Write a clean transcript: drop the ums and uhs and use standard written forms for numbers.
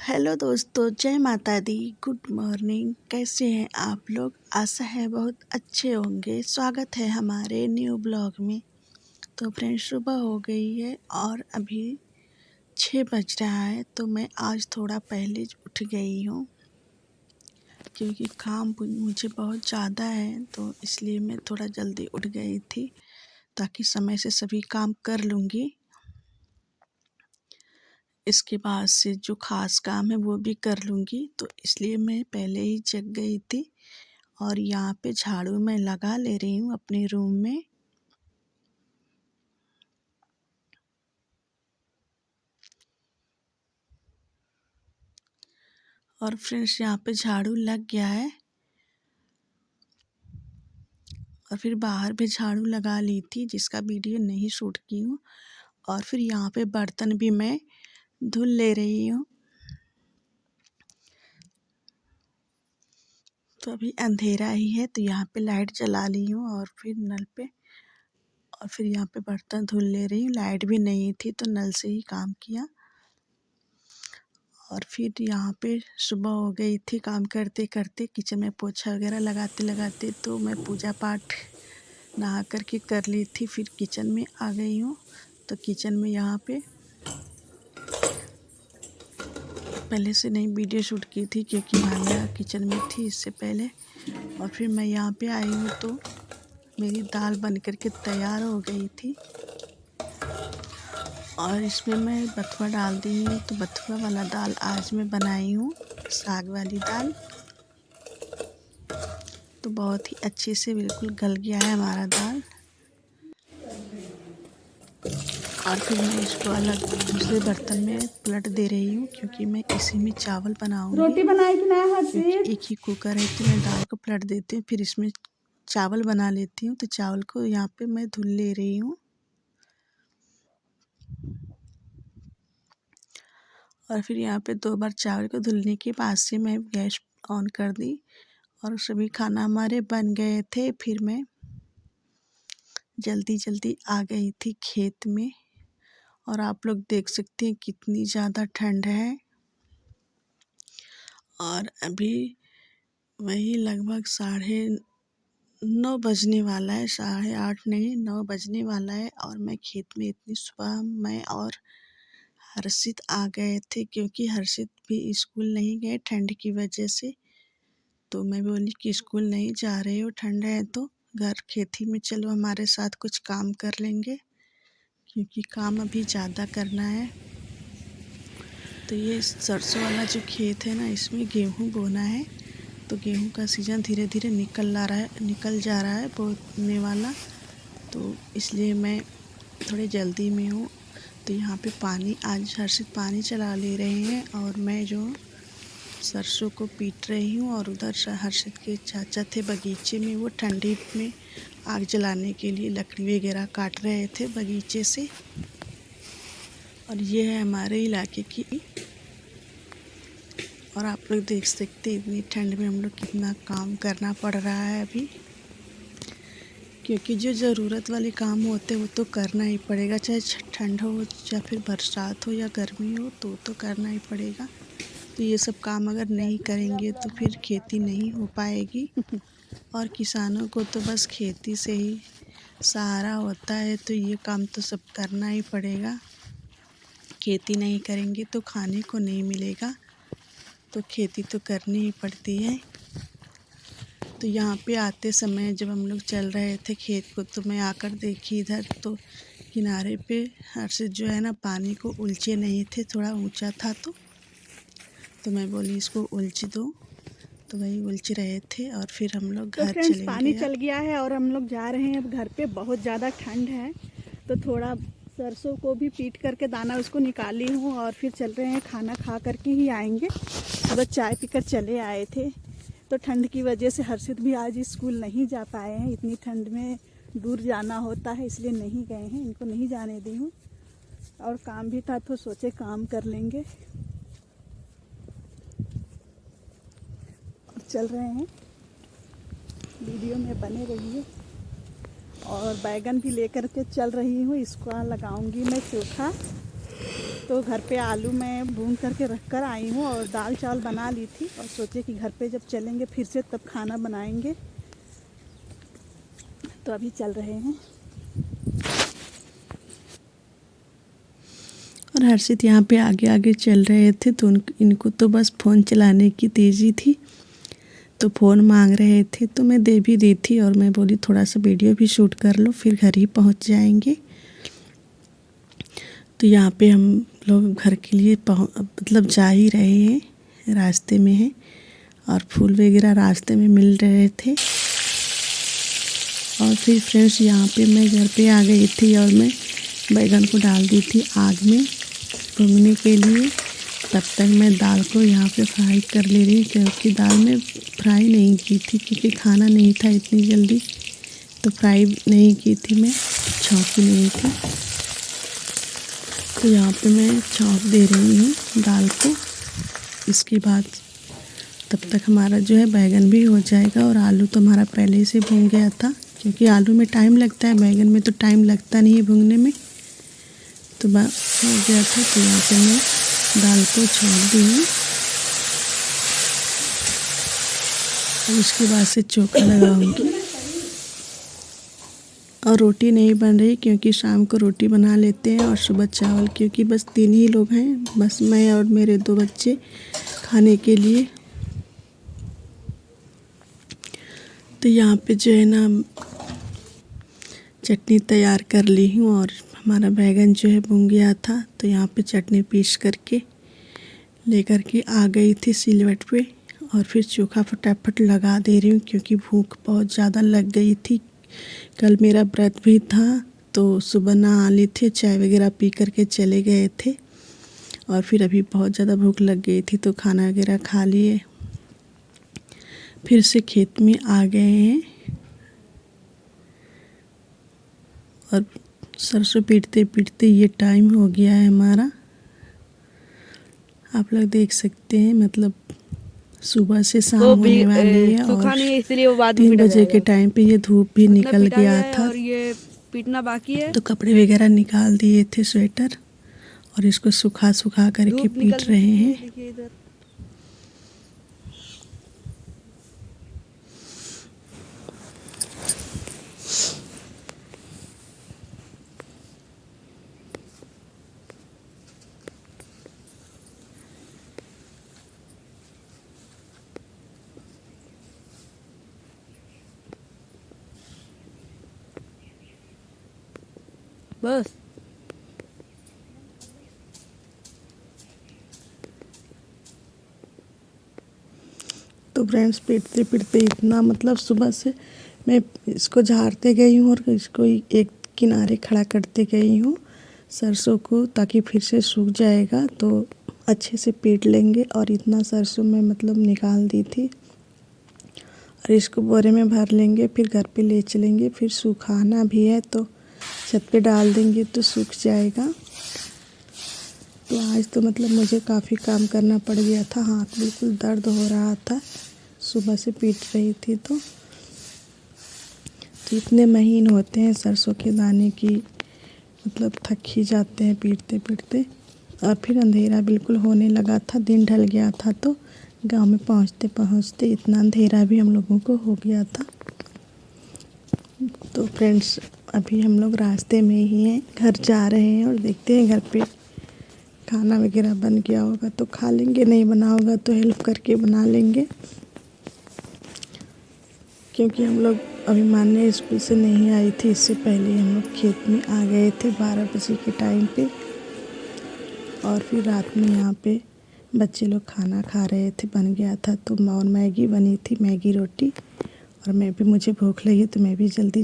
Hello दोस्तों, जय माता दी। Good morning. कैसे हैं आप लोग? आशा है बहुत अच्छे होंगे। स्वागत है हमारे न्यू ब्लॉग में। तो फ्रेंड्स, सुबह हो गई है और अभी 6 बज रहा है। तो मैं आज थोड़ा पहले उठ गई हूँ क्योंकि काम मुझे बहुत ज़्यादा है, तो इसलिए मैं थोड़ा जल्दी उठ गई थी ताकि समय से सभी काम कर लूँगी। इसके बाद से जो ख़ास काम है वो भी कर लूँगी, तो इसलिए मैं पहले ही जग गई थी। और यहाँ पे झाड़ू मैं लगा ले रही हूँ अपने रूम में। और फ्रेंड्स, यहाँ पे झाड़ू लग गया है और फिर बाहर भी झाड़ू लगा ली थी, जिसका वीडियो नहीं शूट की हूँ। और फिर यहाँ पे बर्तन भी मैं धुल ले रही हूँ। तो अभी अंधेरा ही है, तो यहाँ पे लाइट जला ली हूँ और फिर नल पे, और फिर यहाँ पे बर्तन धुल ले रही हूँ। लाइट भी नहीं थी तो नल से ही काम किया। और फिर यहाँ पे सुबह हो गई थी काम करते करते, किचन में पोछा वगैरह लगाते लगाते। तो मैं पूजा पाठ नहा करके कर ली थी, फिर किचन में आ गई हूँ। तो किचन में यहाँ पे पहले से नहीं वीडियो शूट की थी क्योंकि मान्या किचन में थी इससे पहले। और फिर मैं यहाँ पे आई हूँ तो मेरी दाल बन करके तैयार हो गई थी और इसमें मैं बथुआ डाल दी हूँ। तो बथुआ वाला दाल आज मैं बनाई हूँ, साग वाली दाल। तो बहुत ही अच्छे से बिल्कुल गल गया है हमारा दाल। और फिर मैं इसको अलग दूसरे बर्तन में पलट दे रही हूँ क्योंकि मैं इसी में चावल बनाऊँगी। रोटी बनाई कि ना क्योंकि एक ही कुकर है तो मैं दाल को पलट देती हूँ, फिर इसमें चावल बना लेती हूँ। तो चावल को यहाँ पे मैं धुल ले रही हूँ। और फिर यहाँ पे 2 बार चावल को धुलने के बाद से मैं गैस ऑन कर दी और सभी खाना हमारे बन गए थे। फिर मैं जल्दी जल्दी आ गई थी खेत में। और आप लोग देख सकते हैं कितनी ज़्यादा ठंड है। और अभी वही लगभग 9:30 बजने वाला है, 8:30 नहीं 9 बजने वाला है। और मैं खेत में इतनी सुबह मैं और हर्षित आ गए थे क्योंकि हर्षित भी स्कूल नहीं गए ठंड की वजह से। तो मैं बोली कि स्कूल नहीं जा रहे हो, ठंड है तो घर खेती में चलो हमारे साथ कुछ काम कर लेंगे, क्योंकि काम अभी ज़्यादा करना है। तो ये सरसों वाला जो खेत है ना, इसमें गेहूँ बोना है। तो गेहूँ का सीज़न धीरे धीरे निकल जा रहा है बोने वाला। तो इसलिए मैं थोड़ी जल्दी में हूँ। तो यहाँ पे पानी आज हर्षित पानी चला ले रहे हैं और मैं जो सरसों को पीट रही हूँ। और उधर हर्षित के चाचा थे बगीचे में, वो ठंडी में आग जलाने के लिए लकड़ी वगैरह काट रहे थे बगीचे से। और ये है हमारे इलाके की। और आप लोग देख सकते हैं इतनी ठंड में हम लोग कितना काम करना पड़ रहा है अभी, क्योंकि जो ज़रूरत वाले काम होते हैं वो तो करना ही पड़ेगा, चाहे ठंड हो या फिर बरसात हो या गर्मी हो, तो करना ही पड़ेगा। तो ये सब काम अगर नहीं करेंगे तो फिर खेती नहीं हो पाएगी। और किसानों को तो बस खेती से ही सहारा होता है, तो ये काम तो सब करना ही पड़ेगा। खेती नहीं करेंगे तो खाने को नहीं मिलेगा, तो खेती तो करनी ही पड़ती है। तो यहाँ पे आते समय जब हम लोग चल रहे थे खेत को, तो मैं आकर देखी इधर तो किनारे पे हर्षित जो है ना पानी को उलझे नहीं थे, थोड़ा ऊंचा था। तो मैं बोली इसको उलझ दो, तो वही उलझ रहे थे। और फिर हम लोग घर चलेंगे। पानी चल गया है और हम लोग जा रहे हैं अब घर पे। बहुत ज़्यादा ठंड है तो थोड़ा सरसों को भी पीट करके दाना उसको निकाली हूँ और फिर चल रहे हैं। खाना खा करके ही आएंगे। सुबह चाय पीकर चले आए थे, तो ठंड की वजह से हर्षित भी आज स्कूल नहीं जा पाए हैं। इतनी ठंड में दूर जाना होता है इसलिए नहीं गए हैं, इनको नहीं जाने दी हूँ। और काम भी था तो सोचे काम कर लेंगे। और चल रहे हैं, वीडियो में बने रहिए। और बैगन भी लेकर के चल रही हूँ, इसको लगाऊंगी मैं चोखा। तो घर पे आलू मैं भून करके रख कर आई हूँ और दाल चावल बना ली थी और सोचे कि घर पे जब चलेंगे फिर से तब खाना बनाएंगे। तो अभी चल रहे हैं। और हर्षित यहाँ पे आगे आगे चल रहे थे तो इनको तो बस फ़ोन चलाने की तेज़ी थी, तो फ़ोन मांग रहे थे तो मैं दे भी दी थी। और मैं बोली थोड़ा सा वीडियो भी शूट कर लो, फिर घर ही पहुँच जाएंगे। तो यहाँ पे हम लोग घर के लिए मतलब जा ही रहे हैं, रास्ते में हैं और फूल वगैरह रास्ते में मिल रहे थे। और फिर फ्रेंड्स यहाँ पे मैं घर पे आ गई थी और मैं बैगन को डाल दी थी आग में भूनने के लिए। तब तक मैं दाल को यहाँ पे फ्राई कर ले रही हूँ, क्योंकि दाल में फ्राई नहीं की थी क्योंकि खाना नहीं था इतनी जल्दी, तो फ्राई नहीं की थी मैं, छौंकी नहीं थी। तो यहाँ पे मैं छौंक दे रही हूँ दाल को। इसके बाद तब तक हमारा जो है बैगन भी हो जाएगा। और आलू तो हमारा पहले से भून गया था, क्योंकि आलू में टाइम लगता है, बैगन में तो टाइम लगता नहीं है भूनने में। तो हो गया था। तो यहाँ पे मैं दाल को छौंक दी हूँ और उसके बाद से चोखा लगाऊंगी। और रोटी नहीं बन रही क्योंकि शाम को रोटी बना लेते हैं और सुबह चावल, क्योंकि बस 3 ही लोग हैं, बस मैं और मेरे 2 बच्चे खाने के लिए। तो यहाँ पे जो है ना चटनी तैयार कर ली हूँ और हमारा बैगन जो है भून गया था। तो यहाँ पे चटनी पीस करके लेकर के आ गई थी सिलवट पे और फिर चोखा फटाफट लगा दे रही हूँ, क्योंकि भूख बहुत ज़्यादा लग गई थी। कल मेरा व्रत भी था तो सुबह नहा ली थी, चाय वगैरह पी करके चले गए थे और फिर अभी बहुत ज़्यादा भूख लग गई थी तो खाना वगैरह खा लिए। फिर से खेत में आ गए हैं और सरसों पीटते पीटते ये टाइम हो गया है हमारा। आप लोग देख सकते हैं, मतलब सुबह से शाम होने वाली है और इसलिए वो बाद 3 बजे के टाइम पे ये धूप भी निकल गया था। और ये पीटना बाकी है। तो कपड़े वगैरह निकाल दिए थे, स्वेटर, और इसको सुखा करके पीट रहे हैं। बस तो फ्रेंड्स पीटते पीटते इतना, मतलब सुबह से मैं इसको झाड़ते गई हूँ और इसको एक किनारे खड़ा करते गई हूँ सरसों को, ताकि फिर से सूख जाएगा तो अच्छे से पीट लेंगे। और इतना सरसों में मतलब निकाल दी थी और इसको बोरे में भर लेंगे, फिर घर पे ले चलेंगे। फिर सुखाना भी है तो छत पे डाल देंगे तो सूख जाएगा। तो आज तो मतलब मुझे काफ़ी काम करना पड़ गया था, हाथ बिल्कुल दर्द हो रहा था, सुबह से पीट रही थी। तो इतने महीन होते हैं सरसों के दाने की, मतलब थक ही जाते हैं पीटते पीटते। और फिर अंधेरा बिल्कुल होने लगा था, दिन ढल गया था। तो गांव में पहुंचते पहुंचते इतना अंधेरा भी हम लोगों को हो गया था। तो फ्रेंड्स अभी हम लोग रास्ते में ही हैं, घर जा रहे हैं और देखते हैं घर पे खाना वगैरह बन गया होगा तो खा लेंगे, नहीं बना होगा तो हेल्प करके बना लेंगे। क्योंकि हम लोग अभिमान्य स्कूल से नहीं आई थी, इससे पहले हम लोग खेत में आ गए थे 12 बजे के टाइम पे। और फिर रात में यहाँ पे बच्चे लोग खाना खा रहे थे, बन गया था तो और मैगी बनी थी, मैगी रोटी। और मुझे भूख लगी तो मैं भी जल्दी